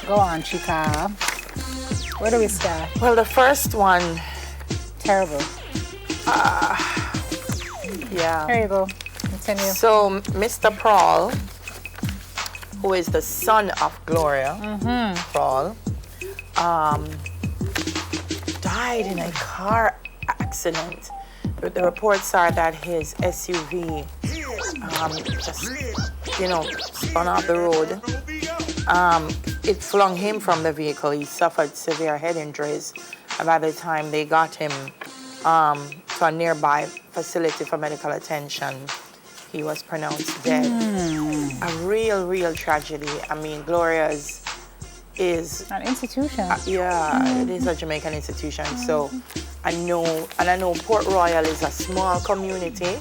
Go on, Chica. Where do we start? Well, the first one, Terrible. yeah. There you go. Continue. So, Mr. Prawl, who is the son of Gloria Prawl, died in a car accident. The reports are that his SUV just, spun off the road. It flung him from the vehicle. He suffered severe head injuries. And by the time they got him to a nearby facility for medical attention, he was pronounced dead. A real tragedy. I mean, Gloria's is an institution. It is a Jamaican institution. So I know Port Royal is a small community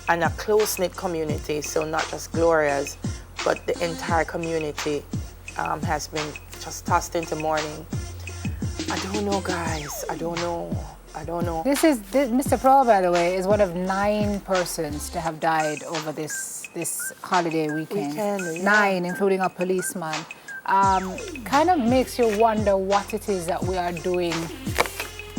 and a close-knit community. So not just Gloria's, but the entire community has been just tossed into mourning. I don't know, guys. I don't know. This Mr. Prawl, by the way, is one of 9 persons to have died over this holiday weekend. 9, including a policeman. Kind of makes you wonder what it is that we are doing.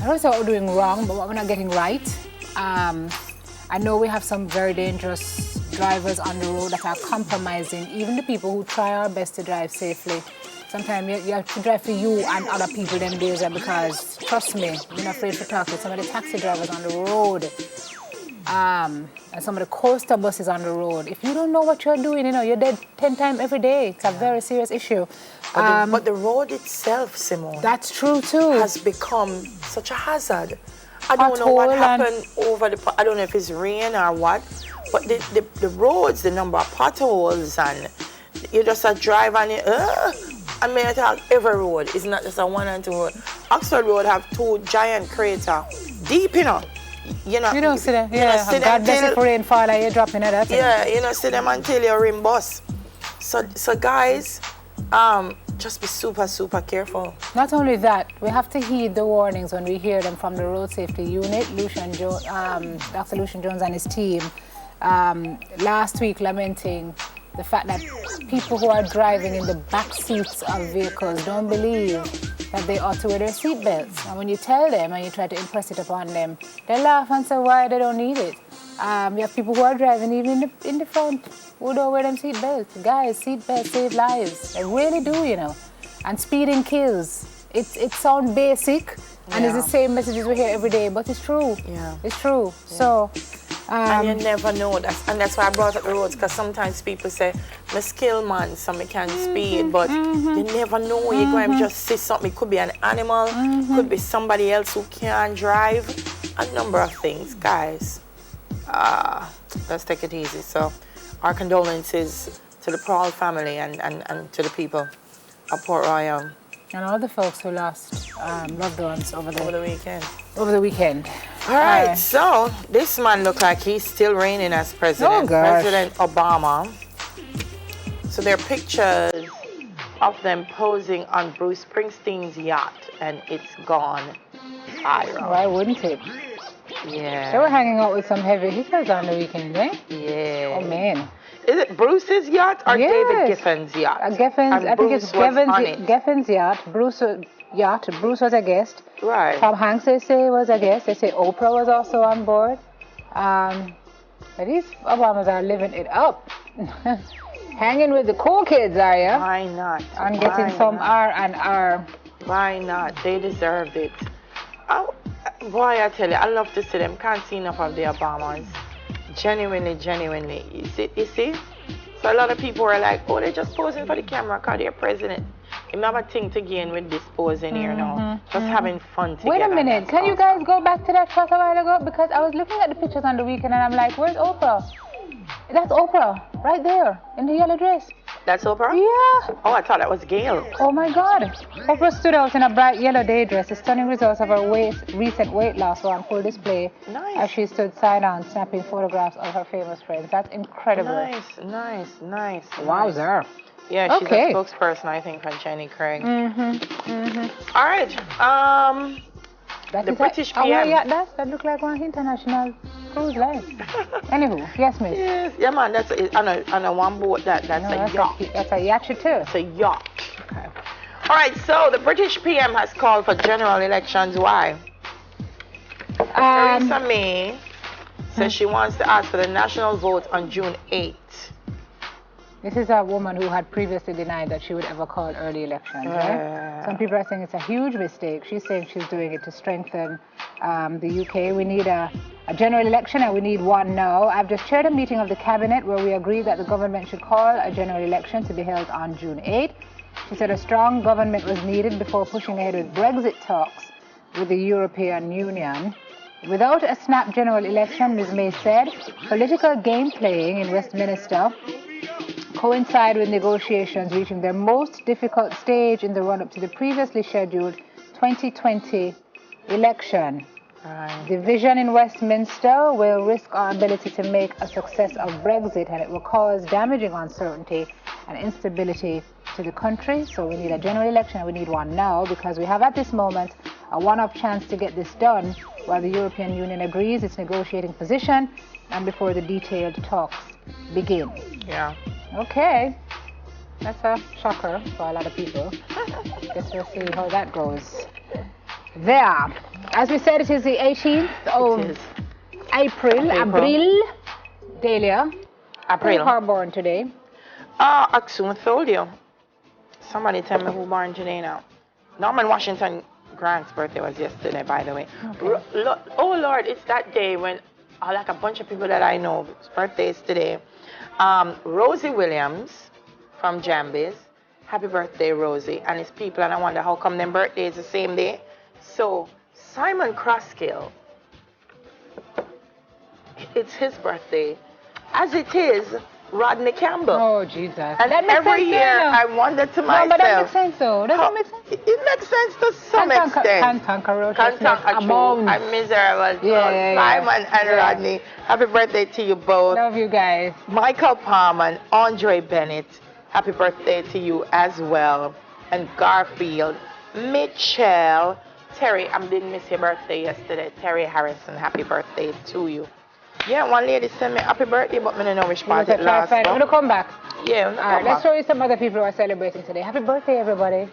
I don't say what we're doing wrong, but what we're not getting right. I know we have some very dangerous drivers on the road that are compromising even the people who try our best to drive safely. Sometimes you have to drive for you and other people them days because, trust me, I'm not afraid to talk to some of the taxi drivers on the road and some of the coaster buses on the road. If you don't know what you're doing, you're dead 10 times every day. It's a very serious issue. But the road itself, Simone, that's true too, has become such a hazard. I don't know what happened I don't know if it's rain or what, but the roads, the number of potholes, and you just drive and I mean, I talk every road. It's not just a 1 and 2 road. Oxford Road have 2 giant craters deep, You don't see them. Yeah, God bless it for rainfall and you're dropping it. Yeah, you don't see them until your rim bust. So guys, just be super careful. Not only that, we have to heed the warnings when we hear them from the Road Safety Unit. Dr. Lucian Jones and his team last week lamenting the fact that people who are driving in the back seats of vehicles don't believe that they ought to wear their seatbelts. And when you tell them and you try to impress it upon them, they laugh and say why they don't need it. You have people who are driving even in the front who don't wear them seatbelts. Guys, seatbelts save lives. They really do, And speeding kills. It sounds basic and it's the same messages we hear every day, but it's true. Yeah. It's true. Yeah. So. And you never know. That's why I brought up the roads, because sometimes people say, I'm a skilled man, so I can't speed, but you never know. You're going to just see something. It could be an animal, could be somebody else who can't drive, a number of things. Guys, let's take it easy. So our condolences to the Prawl family and to the people of Port Royal. And all the folks who lost loved ones over the weekend. All right, so this man look like he's still reigning as president. Oh, gosh. President Obama. So there are pictures of them posing on Bruce Springsteen's yacht, and it's gone viral. Why wouldn't it? Yeah. They were hanging out with some heavy hitters on the weekend, eh? Yeah. Oh, man. Is it Bruce's yacht or David Giffen's yacht? I think it's Giffen's yacht. Bruce's yacht. Bruce was a guest. Right. Tom Hanks, they say, was a guest. They say Oprah was also on board. But these Obamas are living it up. Hanging with the cool kids, are you? Why not? And getting some R&R. Why not? They deserved it. Oh, boy, I tell you, I love to see them. Can't see enough of the Obamas. Genuinely. You see? So a lot of people are like, oh, they're just posing for the camera because they're president. You have a thing to gain with this posing here now. Just having fun together. Wait a minute. Can you guys go back to that shot a while ago? Because I was looking at the pictures on the weekend and I'm like, where's Oprah? That's Oprah, right there, in the yellow dress. That's Oprah? Yeah. Oh, I thought that was Gail. Oh my God. Oprah stood out in a bright yellow day dress. The stunning results of her recent weight loss were on full display. Nice. As she stood side on, snapping photographs of her famous friends. That's incredible. Nice. Wowzer. Yeah, she's a spokesperson, I think, for Jenny Craig. All right. The British PM. Oh, yeah, that look like one international cruise line. Anywho, yes, miss. Yes, yeah, man. That's on a one boat. That's a yacht. That's a yacht too. It's a yacht. Okay. right, so the British PM has called for general elections. Why? Theresa May says she wants to ask for the national vote on June 8th. This is a woman who had previously denied that she would ever call early elections, right? Some people are saying it's a huge mistake. She's saying she's doing it to strengthen the UK. We need a general election, and we need one now. I've just chaired a meeting of the cabinet where we agreed that the government should call a general election to be held on June 8th. She said a strong government was needed before pushing ahead with Brexit talks with the European Union. Without a snap general election, Ms. May said, political game playing in Westminster coincide with negotiations reaching their most difficult stage in the run-up to the previously scheduled 2020 election. Division in Westminster will risk our ability to make a success of Brexit, and it will cause damaging uncertainty and instability to the country. So we need a general election, and we need one now, because we have at this moment a one-off chance to get this done while the European Union agrees its negotiating position and before the detailed talks begin. Yeah. Okay. That's a shocker for a lot of people. Guess we'll see how that goes. There. As we said, it is the 18th of April. Dahlia. April. Who are born today? I soon told you. Somebody tell me who born today now. Norman Washington Grant's birthday was yesterday, by the way. Okay. Oh Lord, it's that day when like a bunch of people that I know, birthdays today. Rosie Williams from Jambies. Happy birthday, Rosie, and his people. And I wonder how come their birthday is the same day. So Simon Croskill, it's his birthday, as it is Rodney Campbell. Oh, Jesus. And every year I wonder to myself. No, but that makes sense, though. Doesn't make sense? It makes sense to some extent. I'm miserable. Simon and Rodney, happy birthday to you both. Love you guys. Michael Palm and Andre Bennett, happy birthday to you as well. And Garfield, Mitchell, Terry, I didn't miss your birthday yesterday. Terry Harrison, happy birthday to you. Yeah, one lady sent me happy birthday, but I don't know which part it last. I'm going to come back. Yeah, all right, let's show you some other people who are celebrating today. Happy birthday, everybody.